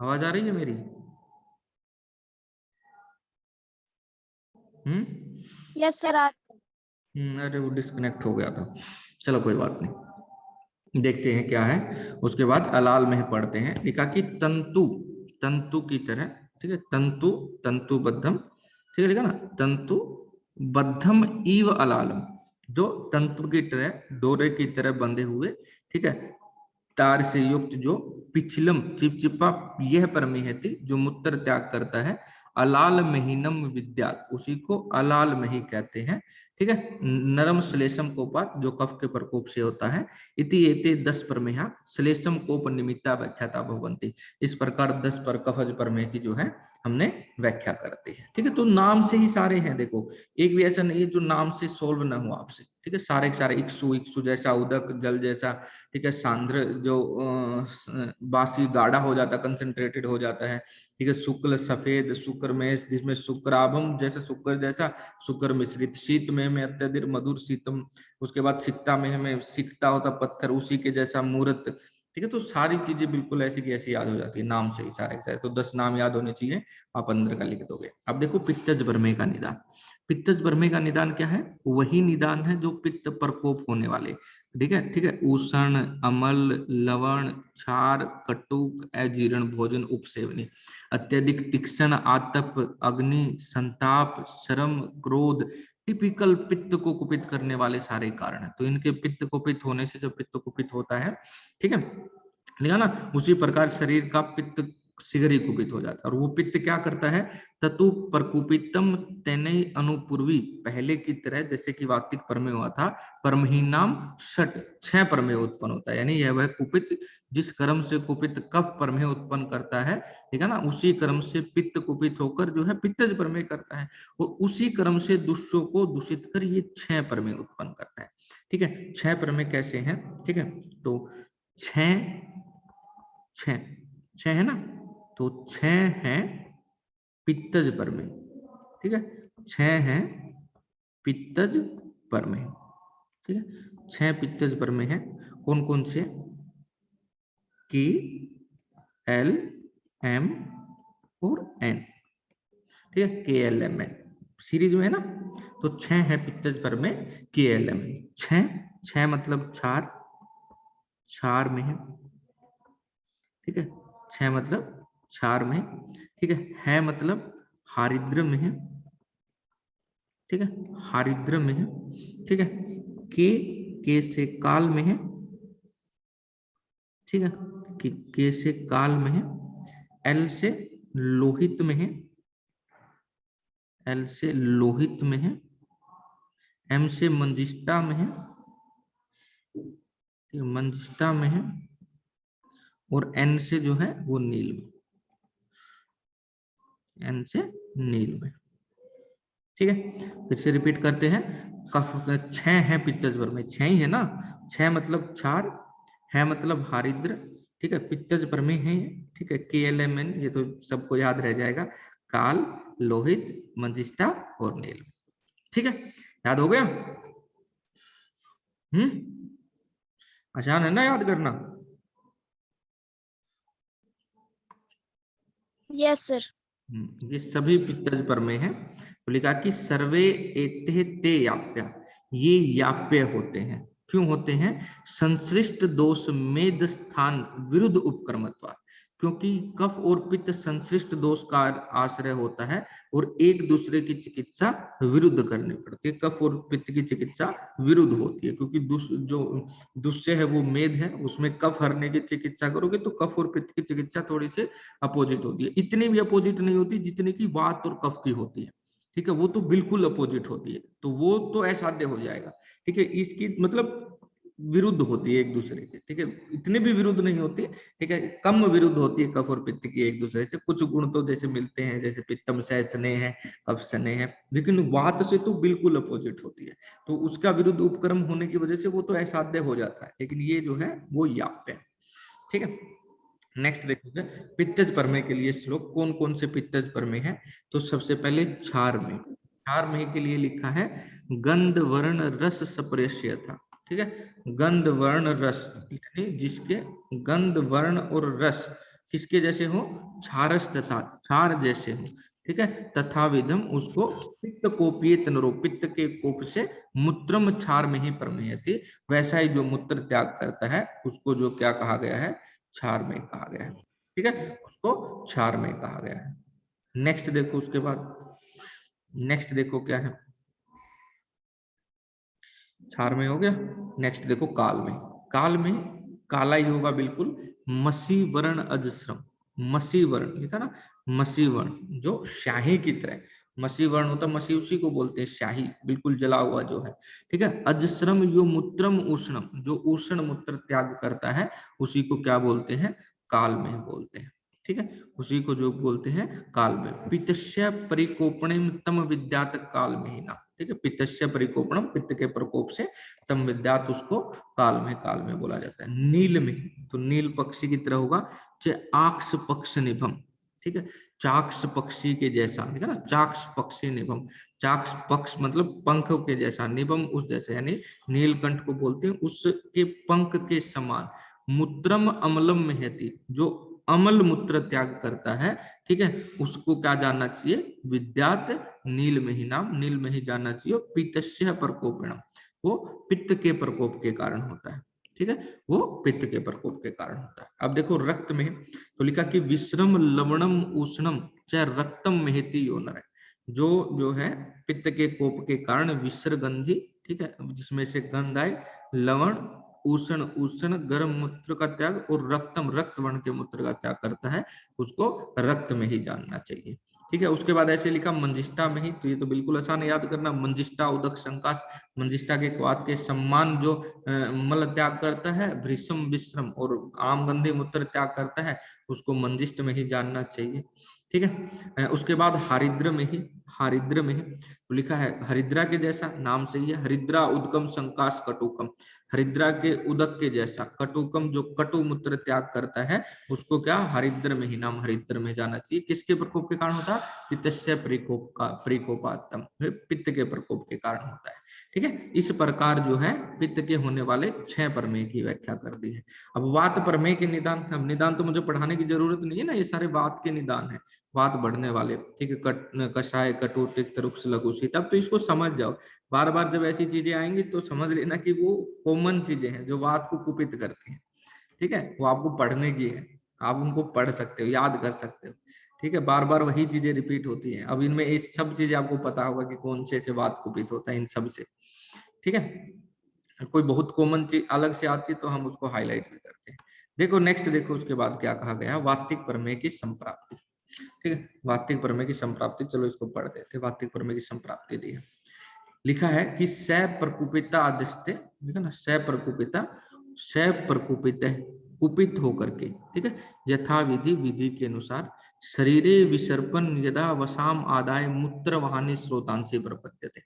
आवाज आ रही है मेरी? Yes sir. अरे वो डिस्कनेक्ट हो गया था। चलो कोई बात नहीं, देखते हैं क्या है। उसके बाद अलाल में पढ़ते हैं, लिखा कि तंतु, तंतु की तरह, ठीक है, तंतु, तंतु बद्धम, ठीक है, लिखा ना, तंतु बद्धम इव अलालम, जो तंतु की तरह, डोरे की तरह बंधे हुए, ठीक है, तार से युक्त जो पिछलम चिपचिपा यह परमेहति जो मूत्र त्याग करता है, अलाल महीनम विद्या, उसी को अलाल मही कहते हैं, ठीक है। नरम श्लेषम कोपात, जो कफ के प्रकोप से होता है, इति एते 10 प्रमेहा श्लेषम कोप निमित्ता व्याख्याता भवन्ति, इस प्रकार 10 पर कफज प्रमेय की जो है हमने व्याख्या करते हैं, ठीक है। तो नाम से ही सारे हैं, देखो एक भी ऐसा नहीं है जो नाम से सोल्व ना हुआ आपसे, ठीक है, सारे के सारे, इक्सु, इक्सु जैसा, उदक जल जैसा, ठीक है, सांद्र जो बासी गाढ़ा हो जाता, कंसंट्रेटेड हो जाता है, ठीक है, शुक्ल सफेद, शुक्र में जिसमें शुक्राभम जैसा, शुक्र जैसा, शुक्र मिश्रित, शीत में अत्यधिक मधुर शीतम, उसके बाद सिक्ता में सिकता होता पत्थर, उसी के जैसा मूर्त, ठीक है। तो सारी चीजें बिल्कुल ऐसी की ऐसी याद हो जाती है नाम से ही, सारे के सारे। तो 10 नाम याद होने चाहिए, आप अंदर का लिख दोगे। अब देखो पित्तज ब्रह्मे का निदान, पित्तज ब्रह्मे का निदान क्या है? वही निदान है जो पित्त प्रकोप होने वाले, ठीक है, ठीक है, उष्ण, अमल, लवण, क्षार, कटुक, अजीर्ण भोजन, उपसेवनी, अत्यधिक तीक्ष्ण, आतप, अग्नि, संताप, श्रम, क्रोध, टिपिकल पित्त को कुपित करने वाले सारे कारण है। तो इनके पित्त कुपित होने से, जब पित्त कुपित होता है, ठीक है, लिखा ना, उसी प्रकार शरीर का पित्त शीघ्र ही कुपित हो जाता है। और वो पित्त क्या करता है? ततु प्रकुपितम तेने अनुपूर्वी, पहले की तरह जैसे कि वातिक परमेय हुआ था, परमहीनाम षट, 6 परमेय उत्पन्न होता है। यानी यह वह कुपित जिस कर्म से कुपित कफ परमेय उत्पन्न करता है, ठीक है ना, उसी कर्म से पित्त कुपित होकर जो है पित्तज परमेय करता है, और उसी कर्म से दुष्टों को दूषित कर ये 6 परमेय उत्पन्न करता है, ठीक है। 6 परमेय कैसे हैं? ठीक है, तो 6 6 6 है ना, तो 6 है पित्तज परमेय, ठीक है, 6 है पित्तज परमेय, ठीक है। 6 पित्तज परमेय है, कौन कौन से? की, एल, एम और एन, ठीक है, के एल एम एन सीरीज में है ना। तो 6 है पित्तज परमेय, के एल एम एन, 6 मतलब क्षार, क्षार में है, ठीक है, 6 मतलब क्षार में, ठीक है मतलब हारिद्र में है, ठीक है, हारिद्र में है, ठीक है, के से काल में है, ठीक है, के से काल में है, एल से लोहित में है, एल से लोहित में है, एम से मंजिष्ठा में है, मंजिष्ठा में है, और एन से जो है वो नील में, एन से नील में, ठीक है। फिर से रिपीट करते हैं, कफ 6 है पित्तज में, 6 ही है ना, 6 मतलब क्षार, है मतलब हारिद्र, ठीक है, पित्तज में है, ठीक है, के एल एम एन, ये तो सबको याद रह जाएगा, काल, लोहित, मंजिष्ठा और नील, ठीक है, याद हो गया? आसान है ना याद करना? Yes sir. ये सभी पित्तज परमेय है। तो लिखा कि सर्वे एते ते याप्य, ये याप्य होते हैं, क्यों होते हैं? संश्लिष्ट दोष मेद स्थान विरुद्ध उपक्रमत्वा, क्योंकि कफ और पित्त संश्लिष्ट दोष का आश्रय होता है और एक दूसरे की चिकित्सा विरुद्ध करनी पड़ती है। कफ और पित्त की चिकित्सा विरुद्ध होती है, क्योंकि जो दुष्य है वो मेद है, उसमें कफ हरने की चिकित्सा करोगे तो कफ और पित्त की चिकित्सा थोड़ी सी अपोजिट होती है। इतनी भी अपोजिट नहीं होती जितनी की वात और कफ की होती है, ठीक है, वो तो बिल्कुल अपोजिट होती है, तो वो तो असाध्य हो जाएगा, ठीक है। इसकी मतलब विरुद्ध होती है एक दूसरे के, ठीक है, इतने भी विरुद्ध नहीं होती, ठीक है, कम विरुद्ध होती है कफ और पित्त की एक दूसरे से। कुछ गुण तो जैसे मिलते हैं, जैसे पित्तम से स्नेह है, कफ स्नेह है, लेकिन वात से तो बिल्कुल अपोजिट होती है, तो उसका विरुद्ध उपक्रम होने की वजह से वो तो असाध्य हो जाता है, लेकिन ये जो है वो याप्य है, ठीक है। नेक्स्ट देखोगे पित्तज परमेय के लिए श्लोक, कौन कौन से पित्तज परमेय है? तो सबसे पहले क्षार में, क्षार में के लिए लिखा है गंध वर्ण रस सप्रेष्य था, ठीक है, गंध वर्ण रस, यानी जिसके गंध वर्ण और रस किसके जैसे हो, क्षारस तथा, क्षार जैसे हो, ठीक है। तथा विधम उसको पित्त कोपीत नरो, पित्त के कोप से मूत्रम क्षार में ही प्रमेयति, वैसा ही जो मूत्र त्याग करता है उसको जो क्या कहा गया है, क्षार में कहा गया है, ठीक है, उसको क्षार में कहा गया है। नेक्स्ट देखो, उसके बाद नेक्स्ट देखो क्या है, क्षार में हो गया। नेक्स्ट देखो काल में, काल में काला ही होगा बिल्कुल, मसी वर्ण अजस्रम, मसी वर्ण लिखा ना, मसी वर्ण जो शाही की तरह, मसी वर्ण होता, मसी उसी को बोलते हैं शाही, बिल्कुल जला हुआ जो है, ठीक है। अजस्रम यो मूत्रम उष्णम, जो उष्ण मूत्र त्याग करता है उसी को क्या बोलते हैं, काल में बोलते हैं, ठीक है, उसी को जो बोलते हैं काल में। पित्तस्य परिकोपणम तम विद्यात काल में ही ना, ठीक है, पित्तस्य परिकोपणम, पित्त के प्रकोप से, तम विद्यात उसको काल में बोला जाता है। नील में, तो नील पक्षी की तरह होगा, चे आक्ष पक्ष निभम, ठीक है, चाक्ष पक्षी के जैसा, ठीक है ना, चाक्ष पक्षी निभम, चाक्ष पक्ष मतलब पंख के जैसा, निभम उस जैसा, यानी नीलकंठ को बोलते हैं उसके पंख के समान। मूत्रम अम्लम महति, जो अमल मूत्र त्याग करता है, ठीक है, उसको क्या जानना चाहिए, विद्यात नील में ही नाम, नील में ही जानना चाहिए। पित्तस्य प्रकोपणम, वो पित्त के प्रकोप के कारण होता है, ठीक है, वो पित्त के प्रकोप के कारण होता है। अब देखो रक्त में, तो लिखा कि विश्रम लवणम उष्णम चाहे रक्तम महती योनर है, जो है पित्त के कोप के कारण विसर्गंधी, ठीक है, जिसमें से गंध आए, लवण, उष्ण, उष्ण गर्म मूत्र का त्याग, और रक्तम रक्त वर्ण के मूत्र का त्याग करता है, उसको रक्त में ही जानना चाहिए, ठीक है। उसके बाद ऐसे लिखा मंजिष्ठा में ही, तो ये तो बिल्कुल आसान है याद करना, मंजिष्ठा उदक संकाश, मंजिष्ठा के क्वाद के सम्मान जो मल त्याग करता है, भृषम विश्रम, और आमगंधी मूत्र त्याग करता है, उसको मंजिष्ठ में ही जानना चाहिए, ठीक है। उसके बाद हरिद्र में ही, हरिद्र में ही तो लिखा है हरिद्रा के जैसा, नाम से ही है, हरिद्रा उदकम संकाश कटुकम, हरिद्रा के उदक के जैसा, कटुकम जो कटु मूत्र त्याग करता है, उसको क्या हरिद्र में ही नाम, हरिद्र में जाना चाहिए। किसके प्रकोप के कारण होता है, पित्तस्य प्रकोप का, प्रकोपात्तम, पित्त के प्रकोप के कारण होता है, ठीक है। इस प्रकार जो है पित्त के होने वाले 6 प्रमेय की व्याख्या कर दी है। अब वात प्रमेय के निदान, अब निदान तो मुझे पढ़ाने की जरूरत नहीं है ना, ये सारे वात के निदान है, वात बढ़ने वाले, ठीक है, कषाय कटु तिक्त रुक्ष लघु शीत, अब तो इसको समझ जाओ, बार बार जब ऐसी चीजें आएंगी तो समझ लेना कि वो कॉमन चीजें हैं जो वात को कुपित करती हैं, ठीक है, वो आपको पढ़ने की है, आप उनको पढ़ सकते हो, याद कर सकते हो, ठीक है, बार बार वही चीजें रिपीट होती हैं। अब इनमें ये सब चीजें आपको पता होगा कि कौन से वात कुपित होता है इन सब से, ठीक है। कोई बहुत कॉमन चीज अलग से आती है तो हम उसको हाईलाइट भी करते हैं। देखो नेक्स्ट, देखो उसके बाद क्या कहा गया, वात्तिक प्रमेय की संप्राप्ति, ठीक है, वात्तिक प्रमेय की संप्राप्ति, चलो इसको पढ़ देते, वात्तिक प्रमेय की संप्राप्ति दी है। लिखा है कि स प्रकुपिता आदिस्ते, ठीक है ना, स प्रकुपिता, स प्रकुपित है, कुपित होकर के, ठीक है, यथा विधि, विधि के अनुसार, शरीरे विसर्पण यदा वसाम आदाय मूत्र वाहनी स्रोतांशी प्रपद्यते,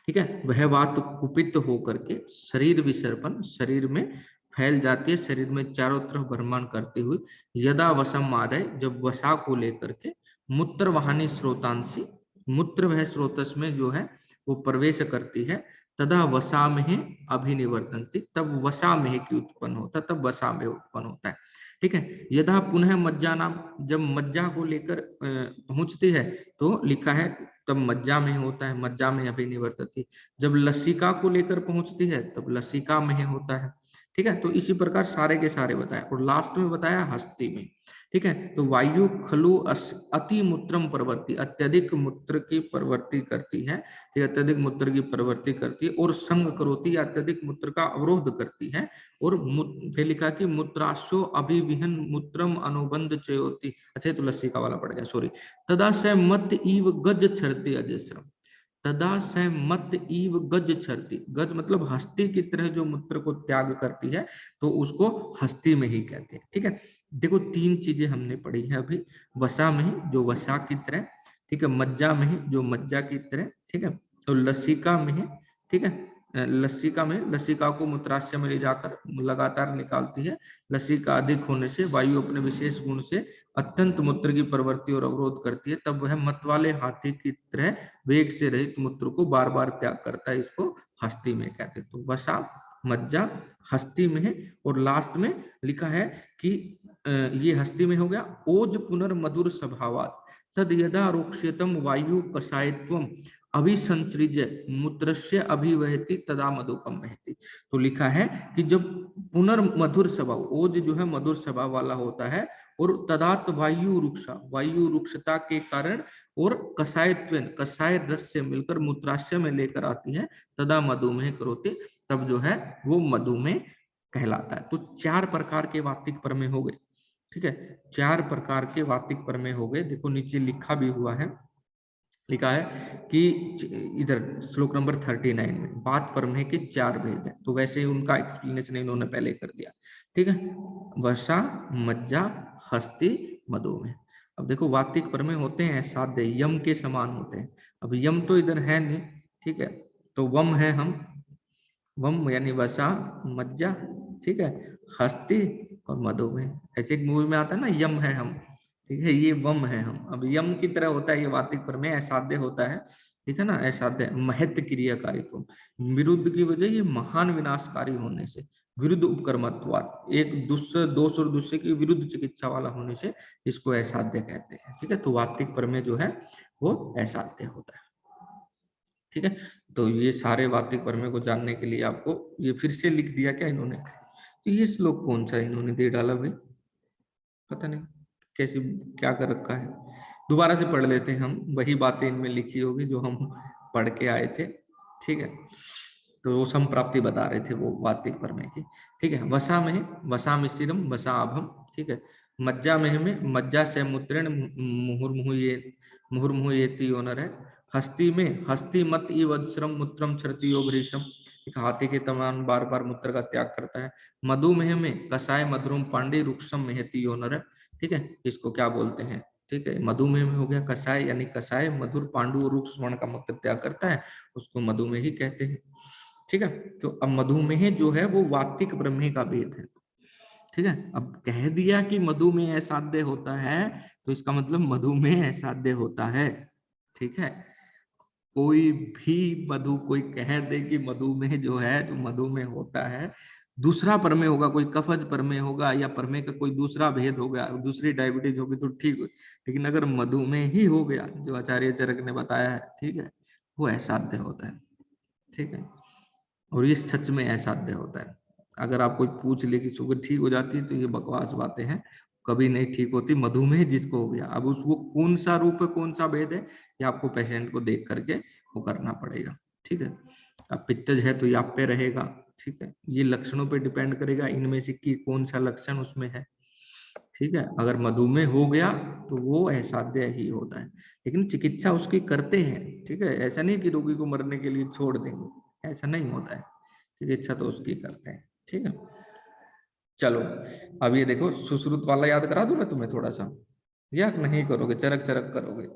ठीक है, वह बात कुपित होकर के शरीर विसर्पण, शरीर में फैल जाती है, शरीर में चारों तरफ भ्रमण करते हुए, यदा वसम आदाय, जब वसा को लेकर के, मूत्र वाहनी स्रोतांशी, मूत्र वह स्रोतस में जो है वो प्रवेश करती है, तदा वसा में अभिनिवर्तनती, तब वसा में की उत्पन्न होता है, तब वसा में उत्पन्न होता है, ठीक है। यदा पुनः मज्जा नाम, जब मज्जा को लेकर पहुंचती है तो लिखा है तब मज्जा में होता है, मज्जा में अभिनिवर्तती, जब लसिका को लेकर पहुंचती है तब लसिका में होता है, ठीक है। तो इसी प्रकार सारे के सारे बताया, और लास्ट में बताया हस्ती में, ठीक है। तो वायु खलु अति मूत्रम प्रवृत्ति, अत्यधिक मूत्र की प्रवृत्ति करती है, अत्यधिक मूत्र की प्रवृत्ति करती है, और संग करोती, अत्यधिक मूत्र का अवरोध करती है, और फिर लिखा कि मूत्राशो अभिविहन मूत्रम अनुबंध चयोति, अच्छा तो लस्सी का वाला पड़ गया, सॉरी। तदा स मत इव गज छरती अजस्रम, तदा स मत इव गज छरती, गज मतलब हस्ती की तरह जो मूत्र को त्याग करती है, तो उसको हस्ती में ही कहते हैं, ठीक है। देखो 3 चीजें हमने पढ़ी है अभी, वसा में ही जो वसा की तरह, ठीक है, मज्जा में ही जो मज्जा की तरह, ठीक है, तो लसिका में ही, ठीक है, लसिका में, लसिका को मूत्राशय में ले जाकर लगातार निकालती है, लसिका अधिक होने से वायु अपने विशेष गुण से अत्यंत मूत्र की प्रवृत्ति और अवरोध करती है, तब वह मत वाले हाथी की तरह वेग से रहित मूत्र को बार बार त्याग करता है, इसको हस्ती में कहते हैं। तो वसा मज्जा हस्ती में है, और लास्ट में लिखा है कि ये हस्ती में हो गया। ओज पुनर्मधुर स्वभावात् तद यदा रोक्ष्यतम वायु कषायत्वम अभिसंसृज्य मूत्रस्य अभिवहति तदा मधुकम वहति। तो लिखा है कि जब पुनर्मधुर स्वभाव, ओज जो है मधुर स्वभाव वाला होता है, और तदात वायु रुक्षा, वायु रुक्षता के कारण और कषायत्वेन, कषाय रस से मिलकर मूत्राशय में लेकर आती है, तदा मधुमेह करोति, तब जो है वो मधुमेह कहलाता है। तो 4 प्रकार के वातिक प्रमेय हो गए। ठीक है, 4 प्रकार के वातिक प्रमेय हो गए। देखो नीचे लिखा भी हुआ है, लिखा है कि इधर श्लोक नंबर 39 में वात प्रमेय के 4 भेद है। तो वैसे उनका एक्सप्लेनेशन इन्होंने पहले कर दिया। ठीक है, वसा, मज्जा, हस्ती, मधुमेह। अब देखो वातिक प्रमेय होते हैं साध्य, यम के समान होते हैं। अब यम तो इधर है नहीं, ठीक है, तो वम है हम, वम यानी वसा, मज्जा, ठीक है, हस्ती और मधुमेह। ऐसे एक मूवी में आता है ना, यम है हम, ठीक है, ये वम है हम। अब यम की तरह होता है ये वातिक प्रमेय, असाध्य होता है, ठीक है ना, असाध्य महत्व क्रियाकारित्व, विरुद्ध की वजह ये महान विनाशकारी होने से, विरुद्ध उपकर्मत्वाद, एक दूसरे दोष और दूसरे की विरुद्ध चिकित्सा वाला होने से इसको असाध्य कहते हैं। ठीक है, तो वातिक प्रमेय जो है वो असाध्य होता है। ठीक है, तो ये सारे वातिक प्रमेय को जानने के लिए आपको ये फिर से लिख दिया क्या इन्होंने, तो ये श्लोक कौन सा इन्होंने दे डाला भाई, पता नहीं कैसी क्या कर रखा है। दोबारा से पढ़ लेते हैं हम, वही बातें इनमें लिखी होगी जो हम पढ़ के आए थे। ठीक है, तो वो संप्राप्ति बता रहे थे वो वातिक प्रमेय की। ठीक है, वसा में वसा मिश्रम वसा अभम। ठीक है, मज्जा में मज्जा से मूत्रेण मुहुर्मुहु ये योनर है। हस्ती में हस्ती मत वज्रम मूत्रम छरती भ्रीषम, एक हाथी के तमान बार बार मूत्र का त्याग करता है। मधुमेह में कसाय मधुरम पांडे रुक्षम मेहती योनर है। ठीक है, इसको क्या बोलते हैं, ठीक है, मधुमेह में हो गया कसाय, यानी कसाय मधुर पांडु रुक्ष वर्ण का मूत्र त्याग करता है, उसको मधुमेह ही कहते हैं। ठीक है, तो अब मधुमेह जो है वो वातिक प्रमेय का भेद है। ठीक है, अब कह दिया कि मधुमेह असाध्य होता है, तो इसका मतलब मधुमेह असाध्य होता है। ठीक है, कोई भी कोई कह दे कि मधुमेह जो है, जो मधुमेह होता है, दूसरा प्रमेय होगा, कोई कफज प्रमेय होगा या प्रमेय का कोई दूसरा भेद होगा, दूसरी डायबिटीज होगी तो ठीक हो, लेकिन अगर मधुमेह ही हो गया जो आचार्य चरक ने बताया है, ठीक है, वो असाध्य होता है। ठीक है, और ये सच में असाध्य होता है। अगर आप कोई पूछ ले कि शुगर ठीक हो जाती है, तो ये बकवास बातें हैं, कभी नहीं ठीक होती। मधुमेह जिसको हो गया, अब उसको कौन सा रूप है, कौन सा भेद है, ये आपको पेशेंट को देख करके वो करना पड़ेगा। ठीक है, अब पित्तज है तो ये आप पे रहेगा। ठीक है, ये लक्षणों पे डिपेंड करेगा इनमें से कि कौन सा लक्षण उसमें है। ठीक है, अगर मधुमेह हो गया तो वो असाध्य ही होता है, लेकिन चिकित्सा उसकी करते हैं। ठीक है, ऐसा नहीं कि रोगी को मरने के लिए छोड़ देंगे, ऐसा नहीं होता है, चिकित्सा तो उसकी करते हैं। ठीक है, चलो अब ये देखो सुश्रुत वाला याद करा दूं मैं तुम्हें थोड़ा सा, या नहीं करोगे, चरक चरक करोगे,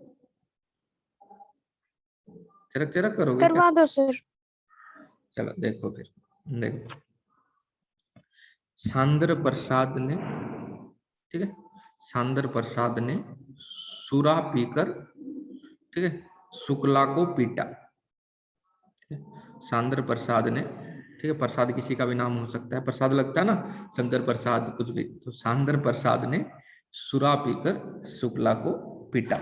चरक चरक करोगे क्या? करवा दो सर। चलो देखो फिर, देखो सांद्र प्रसाद ने, ठीक है, सांद्र प्रसाद ने सुरा पीकर, ठीक है, शुक्ला को पीटा। सांद्र प्रसाद ने, ठीक है, प्रसाद किसी का भी नाम हो सकता है, प्रसाद लगता है ना, शंकर प्रसाद कुछ भी, तो सांद्र प्रसाद ने सुरा पीकर शुक्ला को पीटा।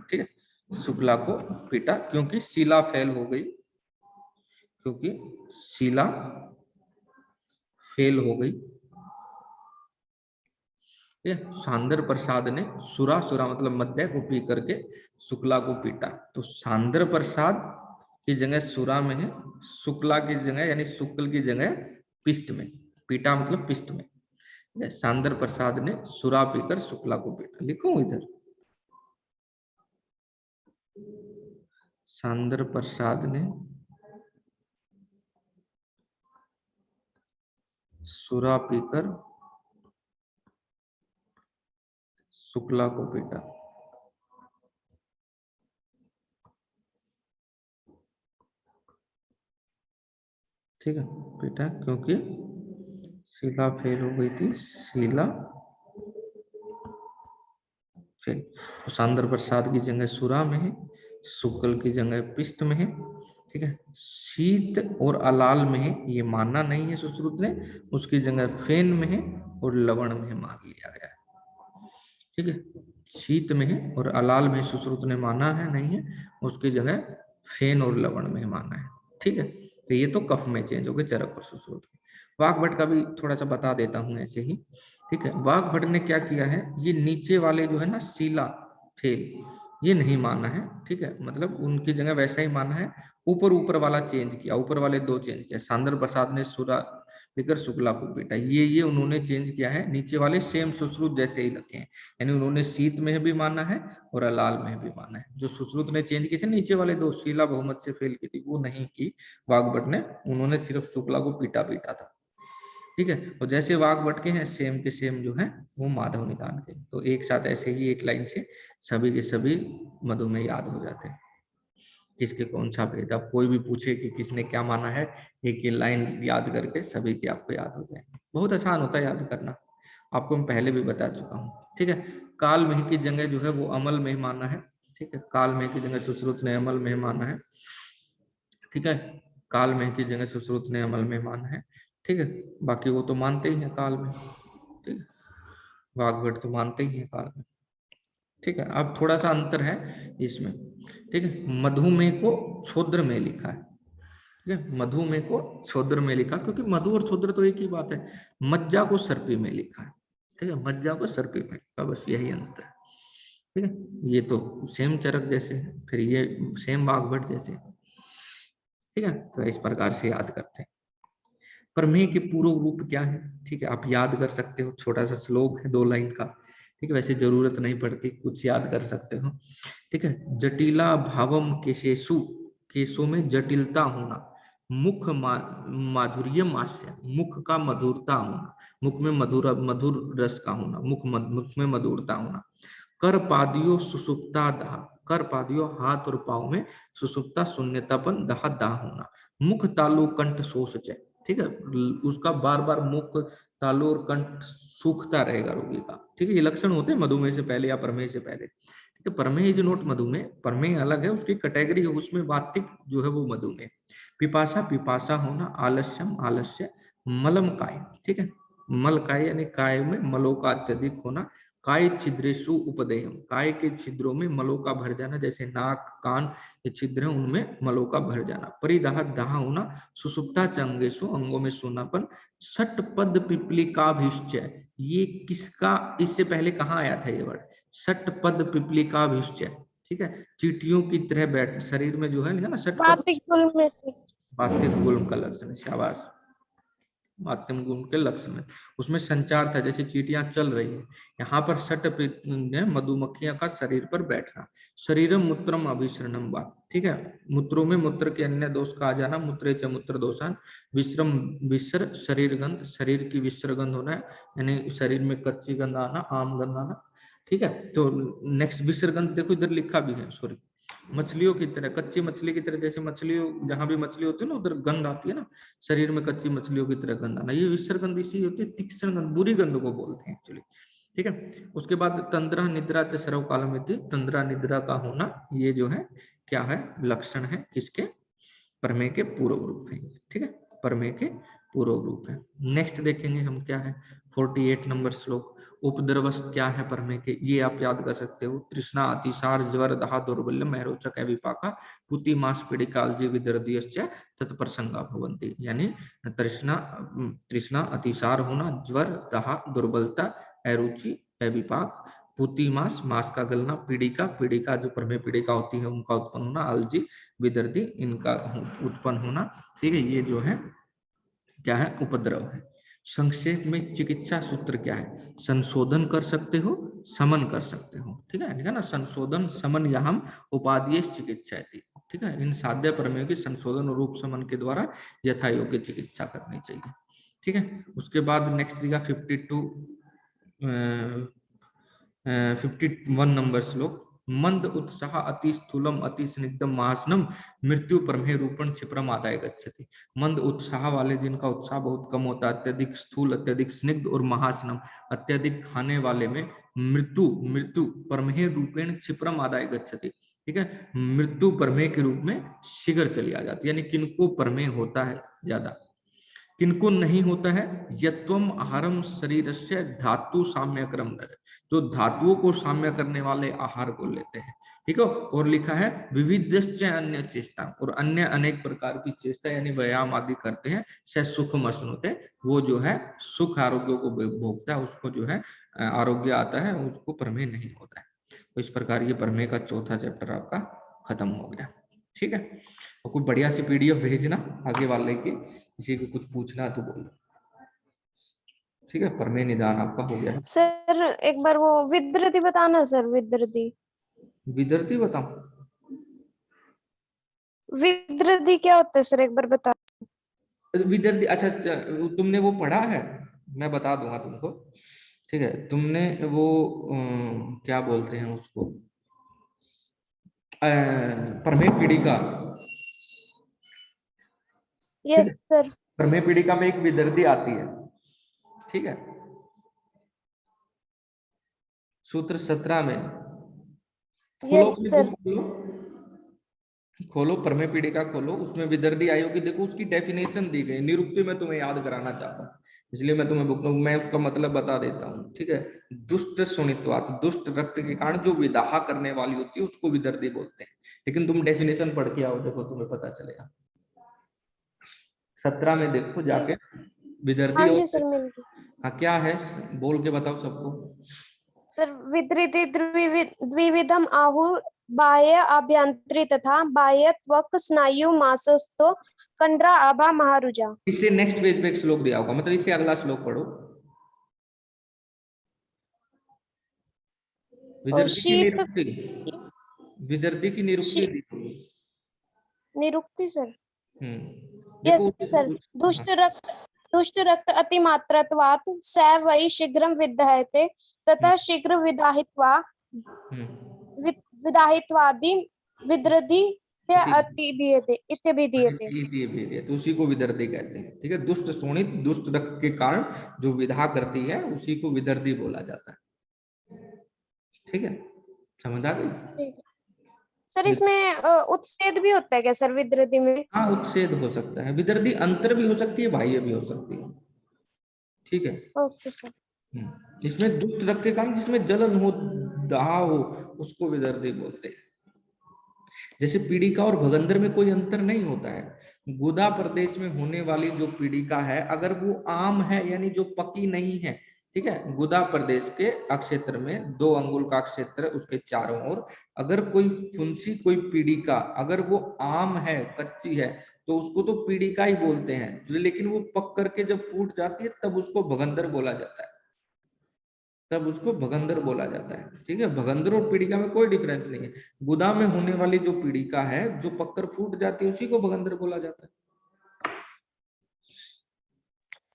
ठीक है, शुक्ला को पीटा क्योंकि शिला फेल हो गई, क्योंकि शिला फेल हो गई। सांद्र प्रसाद ने सुरा, सुरा मतलब मध्य को पी करके शुक्ला को पीटा। तो सांद्र प्रसाद की जगह सुरा में है, शुक्ला की जगह यानी शुक्ल की जगह पिष्ट में, पीटा मतलब पिष्ट में। सांद्र प्रसाद ने सुरा पीकर शुक्ला को पीटा, लिखूं इधर, सांद्र प्रसाद ने सुरा पीकर शुक्ला को पीटा। ठीक है, पीटा क्योंकि शिला फेल हो गई थी, शिला फेल। तो सांद्र प्रसाद की जगह सुरा में है, शुक्ल की जगह पिष्ट में है। ठीक ठीक है, शीत और अलाल में है ये मानना नहीं है सुश्रुत ने, उसकी जगह फेन में है और लवण में मान लिया गया है। ठीक है, शीत में है और अलाल में सुश्रुत ने माना है नहीं है, उसकी जगह फेन और लवण में माना है। ठीक है, तो ये तो कफ में चेंज हो गए चरक और सुश्रुत। वाग्भट का भी थोड़ा सा बता देता हूं ऐसे ही। ठीक है, वाग्भट ने क्या किया है, ये नीचे वाले जो है ना शीला फेल, ये नहीं माना है। ठीक है, मतलब उनकी जगह वैसा ही माना है, ऊपर ऊपर वाला चेंज किया, ऊपर वाले दो चेंज किया। सांदर प्रसाद ने सुरा लेकर शुक्ला को पीटा, ये उन्होंने चेंज किया है, नीचे वाले सेम सुश्रुत जैसे ही रखे हैं। यानी उन्होंने शीत में भी माना है और अलाल में भी माना है। जो सुश्रुत ने चेंज किए थे नीचे वाले दो, शीला बहुमत से फेल की थी, वो नहीं की वाग्भट ने, उन्होंने सिर्फ शुक्ला को पीटा पीटा था। ठीक है, और जैसे वाग्भट के हैं सेम के सेम जो है वो माधव निदान के। तो एक साथ ऐसे ही एक लाइन से सभी के सभी मधुमेह याद हो जाते हैं, किसके कौन सा भेद। अब कोई भी पूछे कि किसने क्या माना है, एक ही लाइन याद करके सभी के आपको याद हो जाएंगे। बहुत आसान होता है याद करना, आपको मैं पहले भी बता चुका हूँ। ठीक है, काल मेह की जगह जो है वो अमल में माना है। ठीक है, काल मेह की जगह सुश्रुत ने अमल में माना है। ठीक है, काल में की जगह सुश्रुत ने अमल में माना है। ठीक है, बाकी वो तो मानते ही हैं काल में। ठीक है, वाग्भट तो मानते ही हैं काल में। ठीक है, अब थोड़ा सा अंतर है इसमें। ठीक है, मधुमेह को क्षुद्र में लिखा है। ठीक है, मधुमेह को क्षुद्र में लिखा, क्योंकि मधु और क्षुद्र तो एक ही बात है। मज्जा को सर्पी में लिखा है। ठीक है, मज्जा को सर्पी में लिखा, बस यही अंतर है। ठीक है, ये तो सेम चरक जैसे है, फिर ये सेम वाग्भट जैसे है। ठीक है, तो इस प्रकार से याद करते हैं। प्रमेय के पूर्व रूप क्या है, ठीक है, आप याद कर सकते हो, छोटा सा श्लोक है 2 लाइन का। ठीक है, वैसे जरूरत नहीं पड़ती, कुछ याद कर सकते हो। ठीक है, जटिला भावम केशेषु, केशों में जटिलता होना, मुख माधुर्य मास्य, मुख का मधुरता होना, मुख में मधुर रस का होना, मुख में मधुरता होना। कर पादियों सुसुप्ता दाह, कर पादियों हाथ और पाँव में, सुसुप्ता शून्यतापन दाह दाह होना। मुख तालु कंठ शोष चय, ठीक है, उसका बार बार मुख तालु और कंठ सूखता रहेगा रोगी का। ठीक है, ये लक्षण होते हैं मधुमेह से पहले या प्रमेह से पहले। ठीक है, प्रमेह इज नॉट मधुमेह, प्रमेह अलग है, उसकी कैटेगरी है, उसमें वातिक जो है वो मधुमेह। पिपासा पिपासा होना, आलस्यम आलस्य, मलम काय, ठीक है, मल काय यानी काय में मलों का अत्यधिक होना। काय छिद्रेशु उपदेयम, काय के छिद्रों में मलों का भर जाना, जैसे नाक कान ये छिद्र हैं उनमें मलों का भर जाना। परिदाह दाह होना, सुसुप्ता चंगेशु, अंगों में सोनापन। सट पद पिपलिकाभिश्चय, ये किसका, इससे पहले कहाँ आया था ये वर्ड, सट पद पिपलिकाभिश्चय। ठीक है, चींटियों की तरह बैठ, शरीर में जो है ना सट पद, वातिक गुल्म का लक्षण है, शाबाश, माध्यम गुण के लक्षण में, उसमें संचार था, जैसे चींटियां चल रही है, यहाँ पर सट मधुमक्खियां का शरीर पर बैठना। शरीरम मूत्रम अभिसरणम वा, ठीक है, मूत्रों में मूत्र के अन्य दोष का आ जाना, मूत्रे च मूत्र दोषान। विश्रम विश्र शरीर गंध, शरीर की विश्र गंध होना है, यानी शरीर में कच्ची गंध आना, आम गंध आना। ठीक है, तो नेक्स्ट विश्र गंध देखो इधर लिखा भी है, सॉरी, मछलियों की तरह, कच्ची मछली की तरह, जैसे मछलियों जहां भी मछली होती है ना उधर गंध आती है ना, शरीर में कच्ची मछलियों की तरह गंध आना, ये विसर्ग गंध इसी होती है, तीक्ष्ण गंध, बुरी गंध को बोलते हैं एक्चुअली। ठीक है, उसके बाद तंद्रा निद्रा च सर्व कालम में थी, तंद्रा निद्रा का होना, ये जो है क्या है, लक्षण है किसके, प्रमेय के पूर्व रूप है। ठीक है, प्रमेय के पूर्व रूप है। नेक्स्ट देखेंगे हम क्या है, 48 नंबर श्लोक। उपद्रवस क्या है प्रमेय के, ये आप याद कर सकते हो। तृष्णा अतिसार ज्वर दाह दौर्बल्य मैरोचक विपाका पुति मास पीड़िकालजी विदर्दीयश्च तत्प्रसंगा भवन्ति, यानी तृष्णा, तृष्णा अतिसार होना, ज्वर दाह दुर्बलता, अरुचि अविपाक, पुति मास मास का गलना, पीड़िका पीड़िका जो प्रमेय पीड़िका होती है उनका उत्पन्न होना, अलजी विदर्दी इनका उत्पन्न होना। ठीक है, ये जो है क्या है, उपद्रव है। संक्षेप में चिकित्सा सूत्र क्या है, संशोधन कर सकते हो, समन कर सकते हो। ठीक है ना, संशोधन समन या हम उपादेय चिकित्सा थी। ठीक है, इन साध्य प्रमेयों की संशोधन और रूप समन के द्वारा यथा योग्य चिकित्सा करनी चाहिए। ठीक है, उसके बाद नेक्स्ट दिया 51 नंबर श्लोक। मंद उत्साह अति स्थूलम अति स्निग्धम महासनम मृत्यु प्रमेय रूपण क्षिप्रम आदाय गच्छति। मंद उत्साह वाले जिनका उत्साह बहुत कम होता है, अत्यधिक स्थूल अत्यधिक स्निग्ध और महासनम अत्यधिक खाने वाले में मृत्यु मृत्यु प्रमेय रूपेण क्षिप्रम आदाय गच्छति, ठीक है। मृत्यु प्रमेय के रूप में शीघ्र चली आ जाती है, यानी किनको प्रमेय होता है ज्यादा, किनको नहीं होता है। यत्वम आहारम शरीरस्य धातु साम्यक्रम नर, जो धातुओं को साम्य करने वाले आहार को लेते हैं, ठीक है। और लिखा है विविधश्च अन्य चेष्टा, और अन्य अनेक प्रकार की चेष्टा यानी व्यायाम आदि करते हैं। से सुखम अश्नुते, वो जो है सुख आरोग्य को भोगता है, उसको जो है आरोग्य आता है, उसको प्रमेय नहीं होता है। तो इस प्रकार ये प्रमेय का चौथा चैप्टर आपका खत्म हो गया, ठीक है। और कोई बढ़िया सी पीडीएफ भेजना आगे वाले की, किसी को कुछ पूछना है तो बोलो, ठीक है। प्रमेय निदान आपका हो गया है। सर एक बार वो विद्रति बताना सर, विद्रति। विदर्ती बताऊं? विद्रति क्या होता है सर, एक बार बता। विदर्ती, अच्छा अच्छा, तुमने वो पढ़ा है? मैं बता दूंगा तुमको, ठीक है। तुमने वो क्या बोलते हैं उसको, प्रमेय पीड़िका, ठीक यस है। सर। प्रमेय पीड़िका में एक विदर्ती आती है, ठीक है, सूत्र 17 में। खोलो यस अपनी बुक, सर। खोलो, खोलो प्रमेय पीड़िका खोलो, उसमें विदर्दी आयोग की देखो, उसकी डेफिनेशन दी गई। निरुक्ति में तुम्हें याद कराना चाहता हूँ, इसलिए मैं तुम्हें बुक में उसका मतलब बता देता हूँ, ठीक है। दुष्ट सुनित्वात, दुष्ट रक्त के कारण जो विदाहा करने वाली होती है उसको विदर्दी बोलते हैं। लेकिन तुम डेफिनेशन पढ़ के आओ, देखो तुम्हें पता चलेगा। 17 में देखो जाके, विदर्दी हाँ और, जी सर, मिल गई। हाँ क्या है, बोल के बताओ सबको। सर विद्रति द्विविधम आहुर, बाह्य आभ्यंतरी तथा बाह्य त्वक स्नायु मासस्थो कंडरा आभा महारुजा। इससे नेक्स्ट पेज पे एक श्लोक दिया होगा, मतलब इससे अगला श्लोक पढ़ो। विदर्दी की शीत, निरुक्ति, विदर्दी की निरुक्ति शी, दी हुई। निरुक्ति सर। यस देखो सर। हाँ, दुष्ट रक्त अतिमात्रत्वात् स वै शीघ्रं विदहते ततः शीघ्र विदाहित्वा हम्म, विदाहित्वादि विद्रधि इति अतिभीयते इत्यभिधीयते। इति भेदिय, तो उसी को विदर्दी कहते हैं, ठीक है। दुष्ट शोणित, दुष्ट रक्त के कारण जो विधा करती है उसी को विदर्दी बोला जाता है, ठीक है। समझ आ गई? ठीक है सर। इसमें उत्च्छेद भी होता है क्या सर, विद्रधि में? हाँ, उत्सेद हो सकता है, विदर्दी अंतर भी हो सकती है, बाह्य भी हो सकती है, ठीक है। Okay sir. जिसमें दुष्ट रक्त के कारण, जिसमें जलन हो, दाह हो, उसको विदर्दी बोलते हैं। जैसे पीड़िका और भगंदर में कोई अंतर नहीं होता है। गुदा प्रदेश में होने वाली जो पीड़िका है, अगर वो आम है यानी जो पकी नहीं है, ठीक है, गुदा प्रदेश के अक्षेत्र में 2 अंगुल का क्षेत्र, उसके चारों ओर अगर कोई फुंसी, कोई पीड़िका, अगर वो आम है, कच्ची है, तो उसको तो पीड़िका ही बोलते हैं। लेकिन वो पक करके जब फूट जाती है तब उसको भगंदर बोला जाता है, तब उसको भगंदर बोला जाता है, ठीक है। भगंदर और पीड़िका में कोई डिफरेंस नहीं है। गुदा में होने वाली जो पीड़िका है, जो पककर फूट जाती है, उसी को भगंदर बोला जाता है,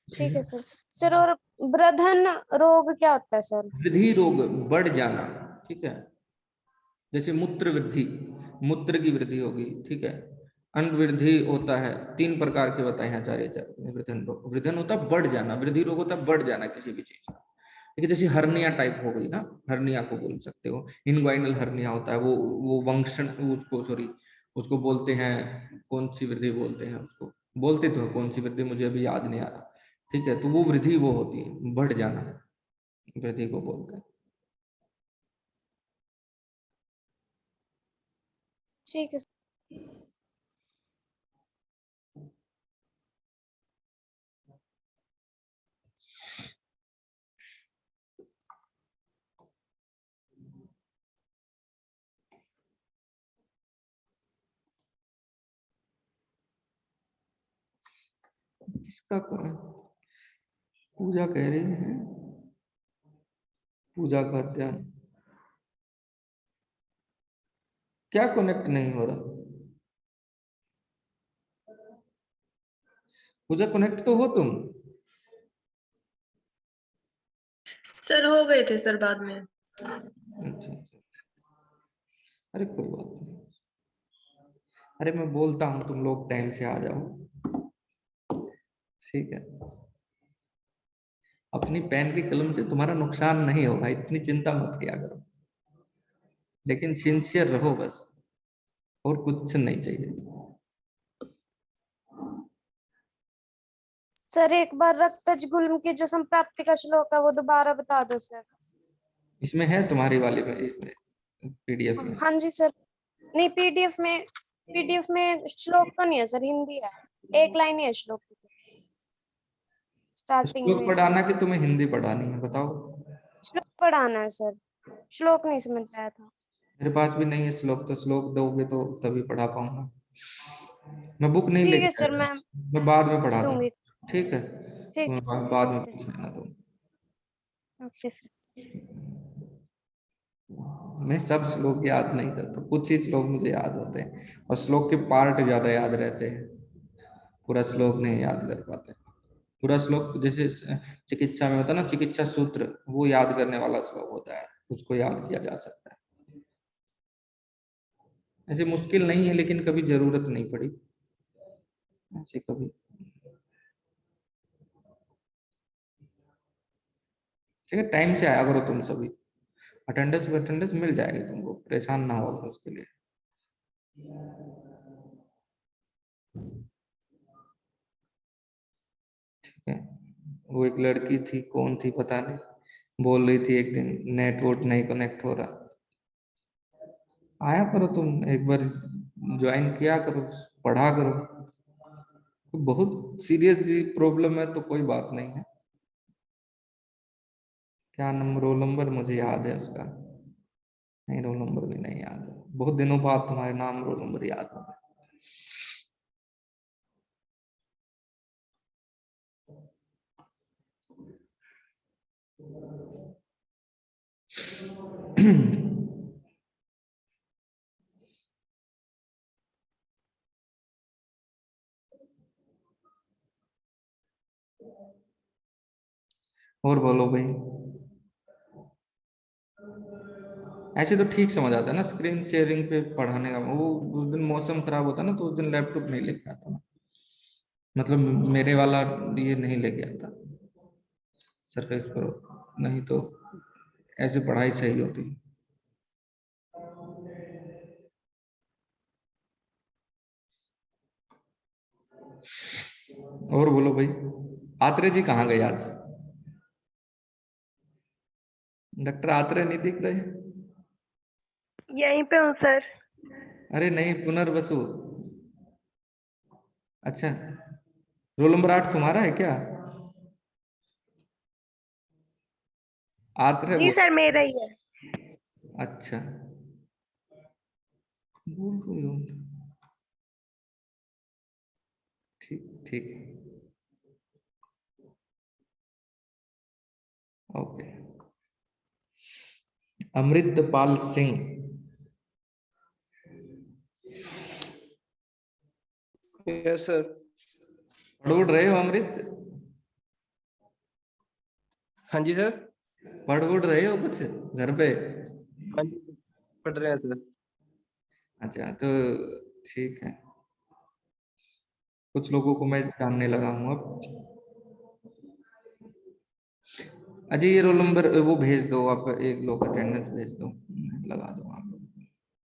ठीक ठीक है सर। सर और ब्रधन रोग क्या होता है सर? है। वृद्धि रोग, बढ़ जाना, ठीक है। जैसे मूत्र वृद्धि, मूत्र की वृद्धि होगी, ठीक है। अन्न वृद्धि होता है, 3 प्रकार के बताए हैं आचार्य ने। वृद्धन रोग, वृद्धन होता है बढ़ जाना, वृद्धि रोग होता है बढ़ जाना किसी भी चीज का, ठीक है। जैसे हर्निया टाइप हो गई ना, हर्निया को बोल सकते हो, इनग्वाइनल हर्निया होता है, वो वंक्षण, उसको सॉरी, उसको बोलते हैं, कौन सी वृद्धि बोलते हैं उसको, बोलते तो कौन सी वृद्धि मुझे अभी याद नहीं आ रहा, ठीक है। तो वो वृद्धि वो होती है, बढ़ जाना, वृद्धि को बोलते हैं। ठीक है सर। किसका पूजा कह रही है, पूजा का अध्ययन, क्या कनेक्ट नहीं हो रहा? पूजा कनेक्ट तो हो तुम। सर हो गए थे सर बाद में। अच्छा अच्छा, अरे कोई बात नहीं, अरे मैं बोलता हूँ तुम लोग टाइम से आ जाओ, ठीक है। अपनी पेन की कलम से तुम्हारा नुकसान नहीं होगा, इतनी चिंता मत किया करो, लेकिन सिंसियर रहो बस। और कुछ नहीं चाहिए। सर एक बार रक्तज गुल्म की जो संप्राप्ति का श्लोक है वो दोबारा बता दो सर। इसमें है तुम्हारी वाली में, इसमें पीडीएफ में। हाँ जी सर। नहीं पीडीएफ में श्लोक तो नहीं है सर, हिंदी है, एक लाइन ही है श्लोक की स्टार्टिंग श्लोक में। पढ़ाना कि तुम्हें हिंदी पढ़ानी है, बताओ। श्लोक पढ़ाना है सर, श्लोक नहीं समझ आया था। मेरे पास भी नहीं है श्लोक, तो श्लोक दोगे तो तभी पढ़ा पाऊंगा। मैं बुक नहीं ठीक है लेके सर, आया, मैं मैं बाद में पूछ पढ़ा दूँ। दूंगी। ठीक है, ठीक तुम्हें बाद में पूछ लेना तुम। है, ओके सर। मैं सब श्लोक याद नहीं करता, कुछ ही श्लोक मुझे याद होते हैं, और श्लोक के पार्ट ज्यादा याद रहते हैं, पूरा श्लोक नहीं याद कर पाते। पूरा श्लोक जैसे चिकित्सा में होता है ना, चिकित्सा सूत्र, वो याद करने वाला श्लोक होता है, उसको याद किया जा सकता है। ऐसे मुश्किल नहीं है, लेकिन कभी जरूरत नहीं पड़ी ऐसे कभी। ठीक है, टाइम से आया करो तुम सभी, अटेंडेंस अटेंडेंस मिल जाएगी तुमको, परेशान ना हो उसके लिए। ठीक है, वो एक लड़की थी, कौन थी पता नहीं, बोल रही थी एक दिन नेटवर्क नहीं कनेक्ट हो रहा। आया करो तुम एक बार, ज्वाइन किया करो, पढ़ा करो। तो बहुत सीरियस प्रॉब्लम है तो कोई बात नहीं है। क्या नंबर, रोल नंबर मुझे याद है उसका, नहीं रोल नंबर भी नहीं याद है, बहुत दिनों बाद तुम्हारे नाम रोल नंबर याद हो गए। और बोलो भाई। ऐसे तो ठीक समझ आता है ना, स्क्रीन शेयरिंग पे पढ़ाने का, वो उस दिन मौसम खराब होता ना, तो उस दिन लैपटॉप नहीं लेके आता ना, मतलब मेरे वाला ये नहीं लेके आता सरफेस प्रो, नहीं तो ऐसे पढ़ाई सही होती। और बोलो भाई, आत्रे जी कहाँ गए आज? डॉक्टर आत्रे नहीं दिख रहे। यहीं पे हूँ सर। अरे नहीं, पुनर्वसु। अच्छा, रोल नंबर 8 तुम्हारा है क्या? आत्रे जी वो। सर मेरा ही है। अच्छा, बोल रही हो। ठीक ठीक, okay. Amritpal Singh, yes sir. पढ़ उड़ रहे हो अमृत? हाँ जी सर। पढ़ उड़ रहे हो कुछ घर पे? हाँ जी पढ़ रहे हैं सर। अच्छा, तो ठीक है, कुछ लोगों को मैं जानने लगा हूँ अब। अच्छा, ये रोल नंबर वो भेज दो आप, एक लोग अटेंडेंस भेज दो, लगा दो आप।